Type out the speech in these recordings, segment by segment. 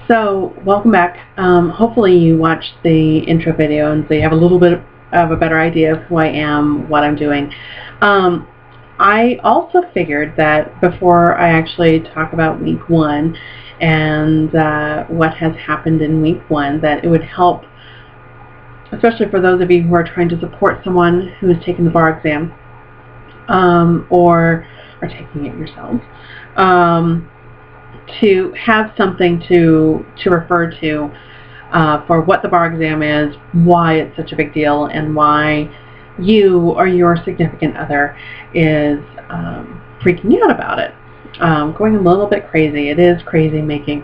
So, welcome back. Hopefully you watched the intro video and so you have a little bit of a better idea of who I am, what I'm doing. I also figured that before I actually talk about week one and what has happened in week one, that it would help, especially for those of you who are trying to support someone who is taking the bar exam or are taking it yourselves, to have something to refer to for what the bar exam is, why it's such a big deal, and why you or your significant other is freaking out about it, going a little bit crazy. It is crazy making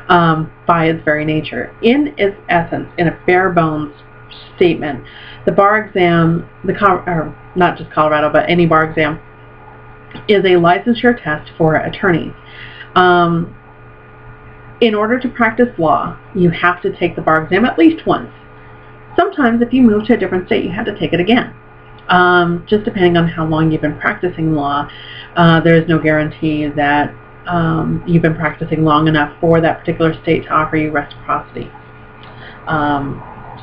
by its very nature. In its essence, in a bare bones statement, the bar exam, or not just Colorado, but any bar exam, is a licensure test for attorneys. In order to practice law, you have to take the bar exam at least once. Sometimes if you move to a different state, you have to take it again. Just depending on how long you've been practicing law, there is no guarantee that you've been practicing long enough for that particular state to offer you reciprocity.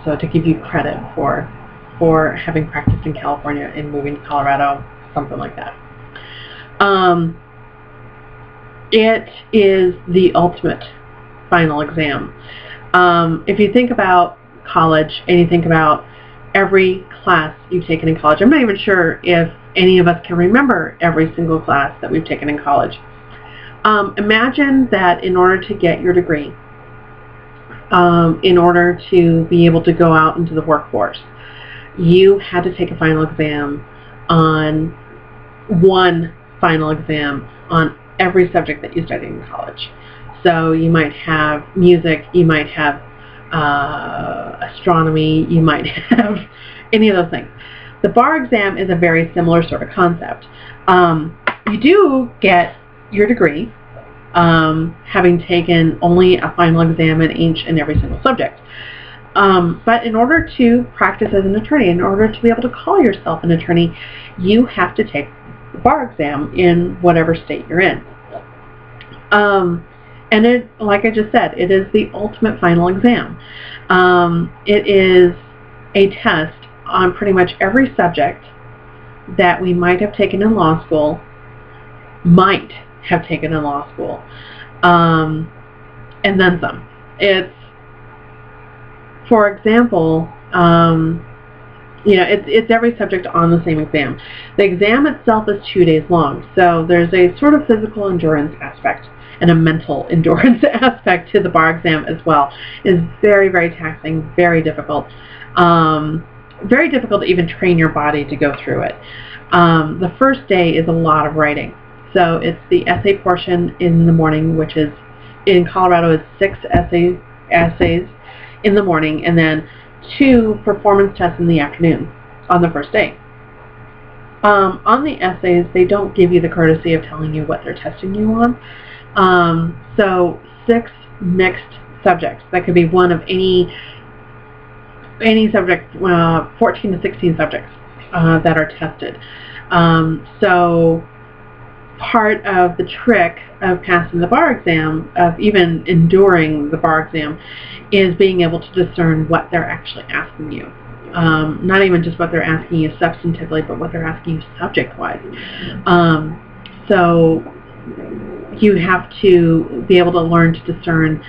So to give you credit for having practiced in California and moving to Colorado, something like that. It is the ultimate final exam. If you think about college and you think about every class you've taken in college, I'm not even sure if any of us can remember every single class that we've taken in college. Imagine that in order to get your degree, in order to be able to go out into the workforce, you had to take a final exam on one final exam on every subject that you studied in college. So you might have music, you might have astronomy, you might have any of those things. The bar exam is a very similar sort of concept. You do get your degree having taken only a final exam in each and every single subject. But in order to practice as an attorney, in order to be able to call yourself an attorney, you have to take the bar exam in whatever state you're in. And it, like I just said, it is the ultimate final exam. It is a test on pretty much every subject that we might have taken in law school, and then some. It's, for example, it's every subject on the same exam. The exam itself is 2 days long, so there's a sort of physical endurance aspect and a mental endurance aspect to the bar exam as well. It is very, very taxing, very difficult. Very difficult to even train your body to go through it. The first day is a lot of writing. So it's the essay portion in the morning, which is, in Colorado, is 6 essays in the morning, and then 2 performance tests in the afternoon on the first day. On the essays, they don't give you the courtesy of telling you what they're testing you on. So 6 mixed subjects. That could be one of any subject, 14 to 16 subjects that are tested. So part of the trick of passing the bar exam, of even enduring the bar exam, is being able to discern what they're actually asking you. Not even just what they're asking you substantively, but what they're asking you subject-wise. So you have to be able to learn to discern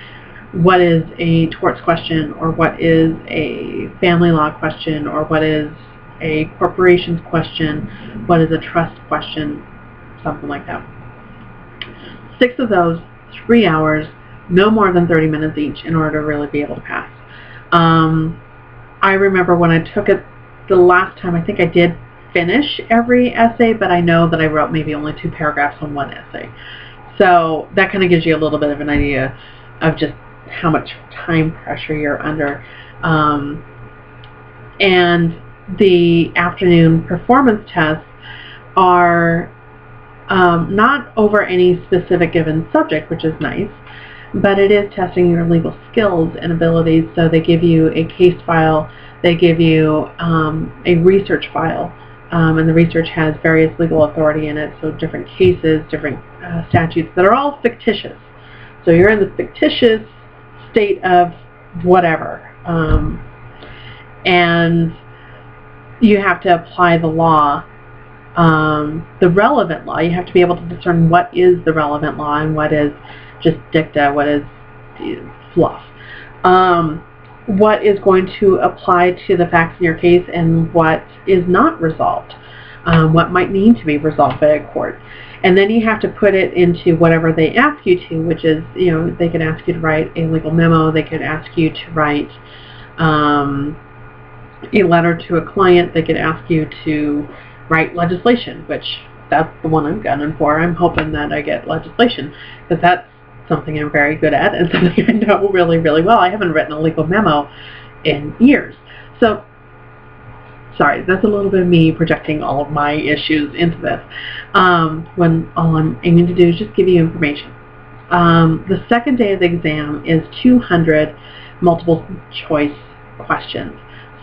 what is a torts question, or what is a family law question, or what is a corporations question, what is a trust question, something like that. 6 of those, 3 hours, no more than 30 minutes each in order to really be able to pass. I remember when I took it the last time, I think I did finish every essay, but I know that I wrote maybe only 2 paragraphs on one essay. So that kind of gives you a little bit of an idea of just how much time pressure you're under. And the afternoon performance tests are not over any specific given subject, which is nice, but it is testing your legal skills and abilities. So they give you a case file, they give you a research file, and the research has various legal authority in it, so different cases, different statutes that are all fictitious. So you're in the fictitious state of whatever. And you have to apply the law, the relevant law. You have to be able to discern what is the relevant law and what is just dicta, what is fluff. What is going to apply to the facts in your case and what is not resolved. What might need to be resolved by a court. And then you have to put it into whatever they ask you to, which is, they could ask you to write a legal memo, they could ask you to write a letter to a client, they could ask you to write legislation, which that's the one I'm gunning for. I'm hoping that I get legislation, because that's something I'm very good at and something I know really, really well. I haven't written a legal memo in years. So, sorry, that's a little bit of me projecting all of my issues into this, when all I'm aiming to do is just give you information. The second day of the exam is 200 multiple choice questions.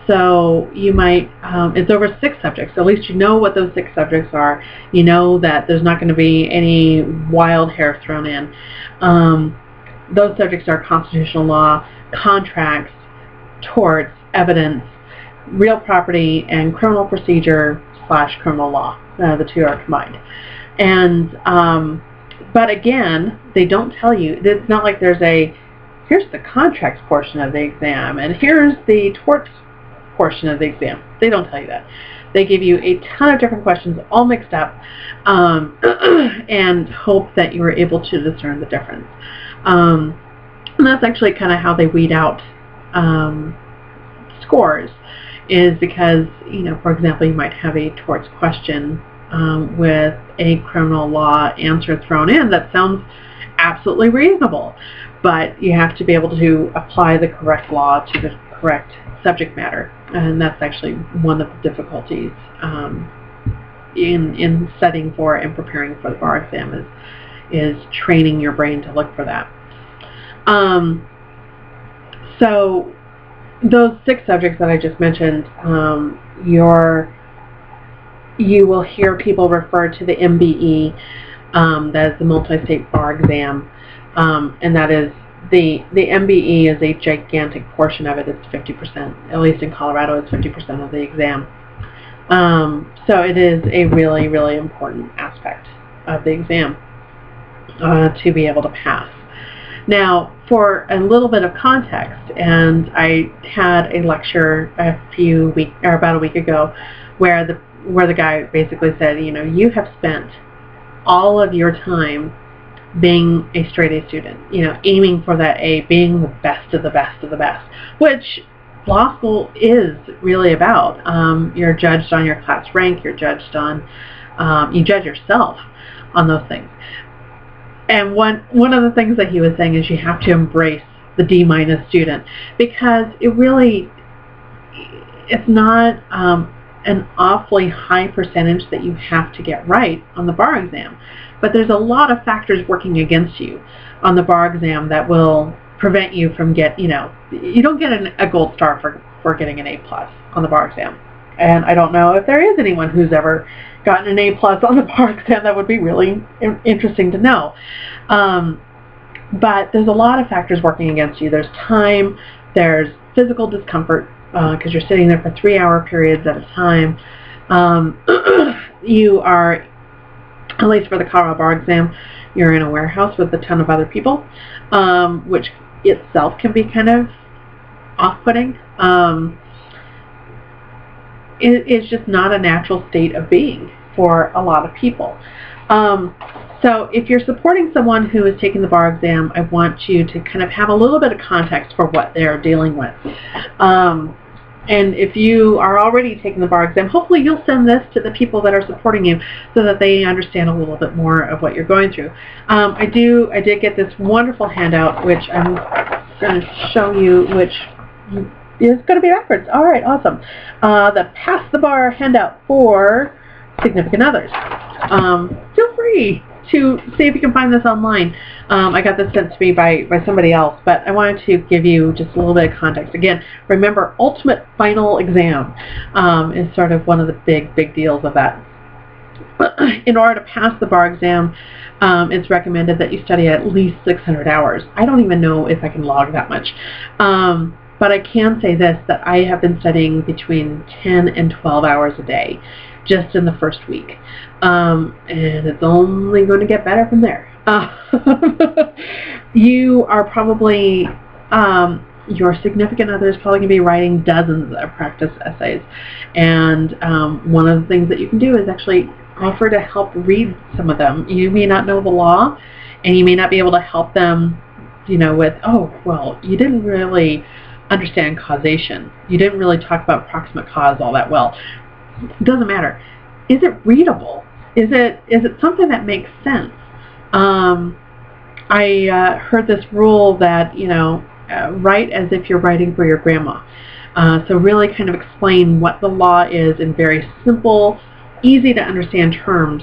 So you might, it's over 6 subjects. At least you know what those 6 subjects are. You know that there's not going to be any wild hair thrown in. Those subjects are constitutional law, contracts, torts, evidence, real property, and criminal procedure / criminal law. The 2 are combined. And, but again, they don't tell you. It's not like there's here's the contracts portion of the exam, and here's the torts portion of the exam. They don't tell you that. They give you a ton of different questions all mixed up, and hope that you are able to discern the difference. And that's actually kind of how they weed out scores, is because, for example, you might have a torts question with a criminal law answer thrown in that sounds absolutely reasonable, but you have to be able to apply the correct law to the correct subject matter, and that's actually one of the difficulties in studying for and preparing for the bar exam is training your brain to look for that. So those 6 subjects that I just mentioned, you will hear people refer to the MBE, that is the multi-state bar exam, and that is the MBE is a gigantic portion of it. It's 50%, at least in Colorado, it's 50% of the exam. So it is a really, really important aspect of the exam to be able to pass. Now, for a little bit of context, and I had a lecture about a week ago, where the guy basically said, you have spent all of your time being a straight A student, aiming for that A, being the best of the best of the best, which law school is really about. You're judged on your class rank, you're judged on, you judge yourself on those things. And one of the things that he was saying is you have to embrace the D- student, because it's not an awfully high percentage that you have to get right on the bar exam. But there's a lot of factors working against you on the bar exam that will prevent you from you don't get a gold star for getting an A+ on the bar exam. And I don't know if there is anyone who's ever gotten an A+ on the bar exam. That would be really interesting to know. But there's a lot of factors working against you. There's time, there's physical discomfort, because you're sitting there for 3-hour periods at a time. You are, at least for the Colorado bar exam, you're in a warehouse with a ton of other people, which itself can be kind of off-putting. It's just not a natural state of being for a lot of people. So if you're supporting someone who is taking the bar exam, I want you to kind of have a little bit of context for what they're dealing with. And if you are already taking the bar exam, hopefully you'll send this to the people that are supporting you so that they understand a little bit more of what you're going through. I did get this wonderful handout, which I'm going to show you, which is going to be backwards. All right, awesome. The Pass the Bar handout for significant others. Feel free to see if you can find this online. I got this sent to me by somebody else, but I wanted to give you just a little bit of context. Again, remember, ultimate final exam is sort of one of the big deals of that. In order to pass the bar exam, it's recommended that you study at least 600 hours. I don't even know if I can log that much. But I can say this, that I have been studying between 10 and 12 hours a day just in the first week. And it's only going to get better from there. You are probably, your significant other is probably going to be writing dozens of practice essays. And one of the things that you can do is actually offer to help read some of them. You may not know the law, and you may not be able to help them, with, oh, well, you didn't really understand causation. You didn't really talk about proximate cause all that well. It doesn't matter. Is it readable? Is it something that makes sense? I heard this rule that, write as if you're writing for your grandma. So really kind of explain what the law is in very simple, easy to understand terms.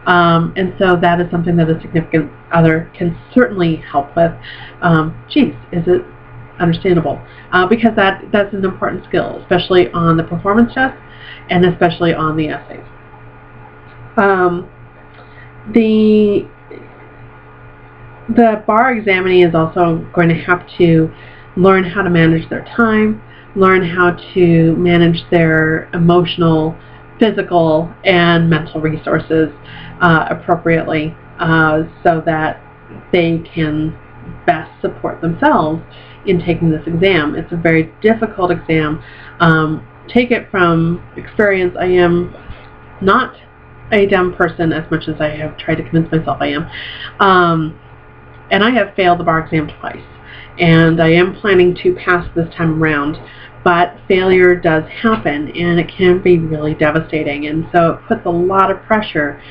And so that is something that a significant other can certainly help with. Is it understandable? Because that's an important skill, especially on the performance test and especially on the essays. The bar examinee is also going to have to learn how to manage their time, learn how to manage their emotional, physical, and mental resources appropriately so that they can best support themselves in taking this exam. It's a very difficult exam. Take it from experience. I am not a dumb person as much as I have tried to convince myself I am. And I have failed the bar exam twice. And I am planning to pass this time around. But failure does happen, and it can be really devastating. And so it puts a lot of pressure,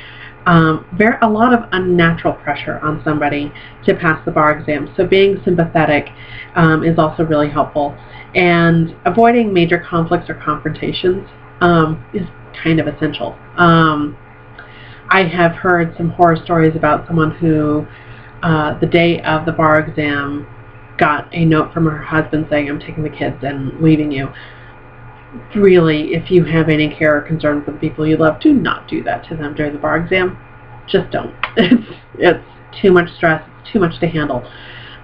a lot of unnatural pressure on somebody to pass the bar exam. So being sympathetic is also really helpful. And avoiding major conflicts or confrontations is kind of essential. I have heard some horror stories about someone who, the day of the bar exam, got a note from her husband saying, "I'm taking the kids and leaving you." Really, if you have any care or concern for the people you love, do not do that to them during the bar exam. Just don't. It's too much stress. It's too much to handle.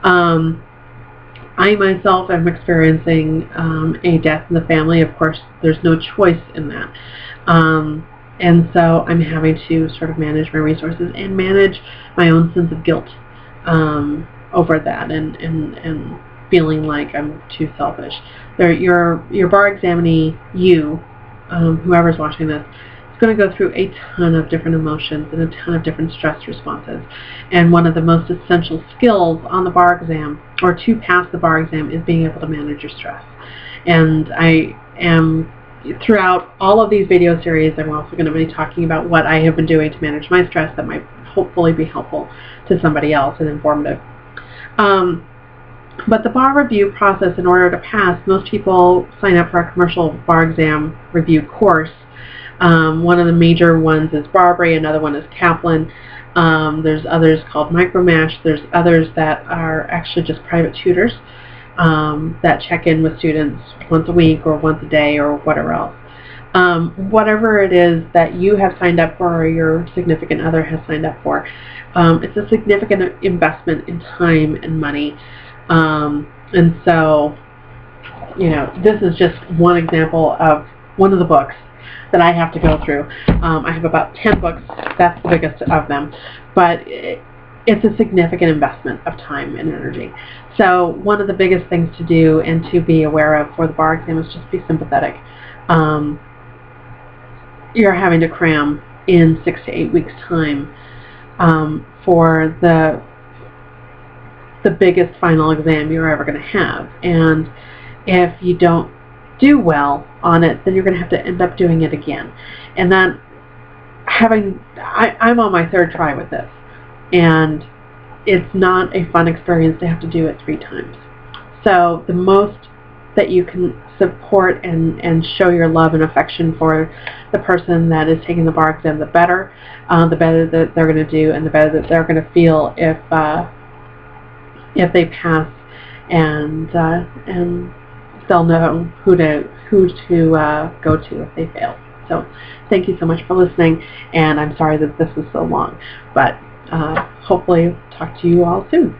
I myself am experiencing a death in the family. Of course, there's no choice in that. And so I'm having to sort of manage my resources and manage my own sense of guilt over that, and feeling like I'm too selfish. Your bar examinee, whoever's watching this, is going to go through a ton of different emotions and a ton of different stress responses. And one of the most essential skills on the bar exam, or to pass the bar exam, is being able to manage your stress. And I am, throughout all of these video series, I'm also going to be talking about what I have been doing to manage my stress that might hopefully be helpful to somebody else and informative. But the bar review process, in order to pass, most people sign up for a commercial bar exam review course. One of the major ones is Barbary, another one is Kaplan. There's others called Micromash. There's others that are actually just private tutors that check in with students once a week or once a day or whatever else. Whatever it is that you have signed up for or your significant other has signed up for, it's a significant investment in time and money. And so, this is just one example of one of the books that I have to go through. I have about 10 books. That's the biggest of them. But it's a significant investment of time and energy. So one of the biggest things to do and to be aware of for the bar exam is just be sympathetic. You're having to cram in 6 to 8 weeks' time for the biggest final exam you're ever going to have. And if you don't do well on it, then you're going to have to end up doing it again. And that I'm on my third try with this, and it's not a fun experience to have to do it 3 times. So the most that you can support and show your love and affection for the person that is taking the bar exam, the better that they're going to do, and the better that they're going to feel if they pass, and they'll know who to go to if they fail. So thank you so much for listening, and I'm sorry that this was so long, but hopefully talk to you all soon.